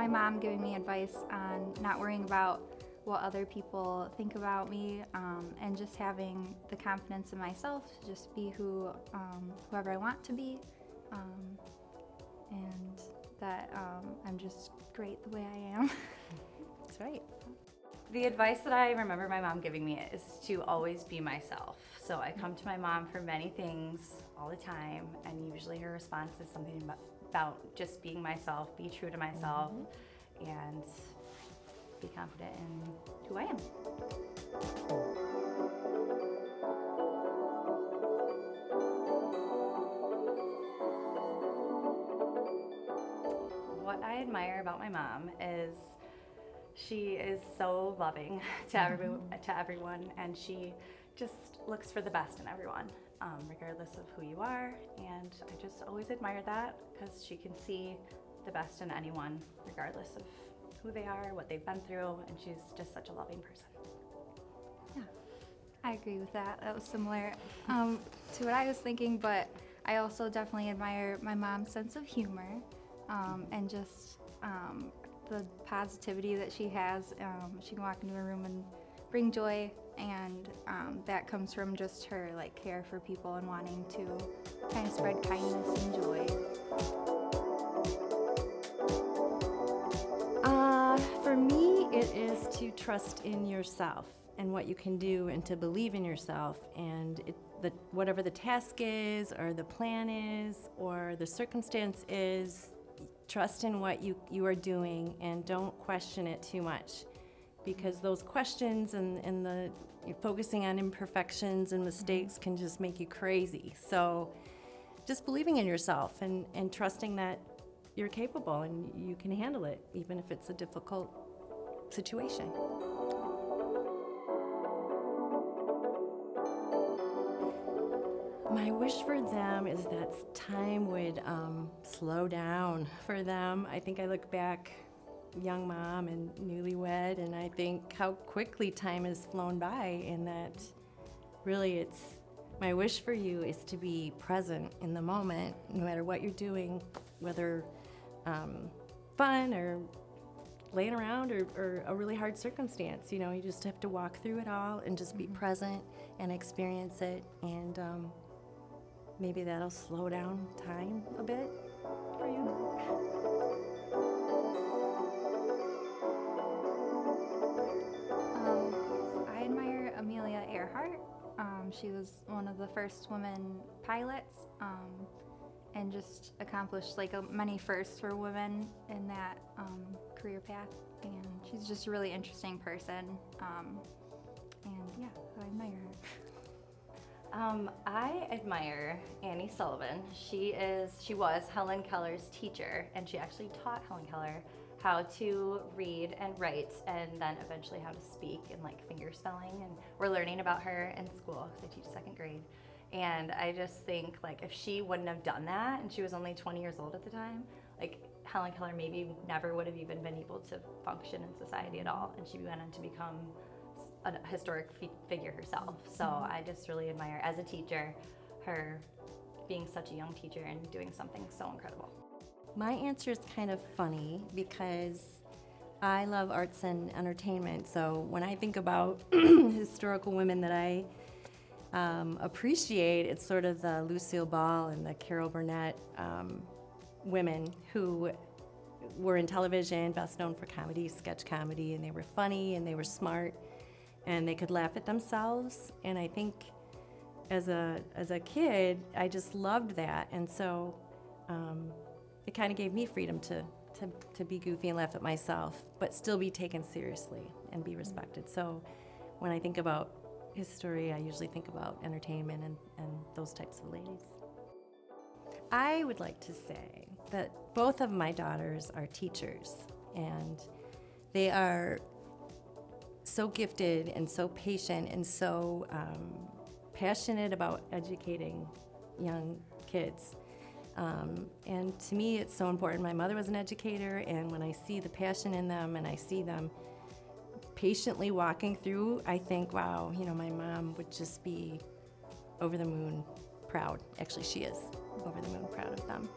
my mom giving me advice on not worrying about what other people think about me, and just having the confidence in myself to just be whoever I want to be, and that I'm just great the way I am. That's right. The advice that I remember my mom giving me is to always be myself. So I come to my mom for many things all the time, and usually her response is something about just being myself, be true to myself, and be confident in who I am. What I admire about my mom is she is so loving to everyone, and she just looks for the best in everyone, regardless of who you are. And I just always admire that because she can see the best in anyone, regardless of who they are, what they've been through, and she's just such a loving person. Yeah, I agree with that. That was similar to what I was thinking, but I also definitely admire my mom's sense of humor, and just the positivity that she has. She can walk into a room and bring joy, and that comes from just her care for people and wanting to kind of spread kindness and joy. For me, it is to trust in yourself and what you can do, and to believe in yourself, and whatever the task is or the plan is or the circumstance is, trust in what you are doing and don't question it too much, because those questions and the focusing on imperfections and mistakes can just make you crazy. So just believing in yourself and trusting that you're capable and you can handle it, even if it's a difficult situation. My wish for them is that time would slow down for them. I think I look back, young mom and newlywed, and I think how quickly time has flown by, and that really my wish for you is to be present in the moment, no matter what you're doing, whether fun or laying around or a really hard circumstance. You just have to walk through it all and just be present and experience it, and maybe that'll slow down time a bit for you. I admire Amelia Earhart. She was one of the first women pilots, and just accomplished many firsts for women in that career path. And she's just a really interesting person. And yeah, I admire her. I admire Annie Sullivan. She was Helen Keller's teacher, and she actually taught Helen Keller how to read and write, and then eventually how to speak and finger spelling. And we're learning about her in school because I teach second grade. And I just think if she wouldn't have done that, and she was only 20 years old at the time, Helen Keller maybe never would have even been able to function in society at all, and she went on to become a historic figure herself. So I just really admire, as a teacher, her being such a young teacher and doing something so incredible. My answer is kind of funny because I love arts and entertainment. So when I think about historical women that I appreciate, it's sort of the Lucille Ball and the Carol Burnett women who were in television, best known for comedy, sketch comedy, and they were funny and they were smart and they could laugh at themselves. And I think as a kid, I just loved that. And so it kind of gave me freedom to be goofy and laugh at myself, but still be taken seriously and be respected. So when I think about history, I usually think about entertainment and those types of ladies. I would like to say that both of my daughters are teachers, and they are so gifted and so patient and so passionate about educating young kids. And to me, it's so important. My mother was an educator, and when I see the passion in them and I see them patiently walking through, I think, wow, my mom would just be over the moon proud. Actually, she is over the moon proud of them.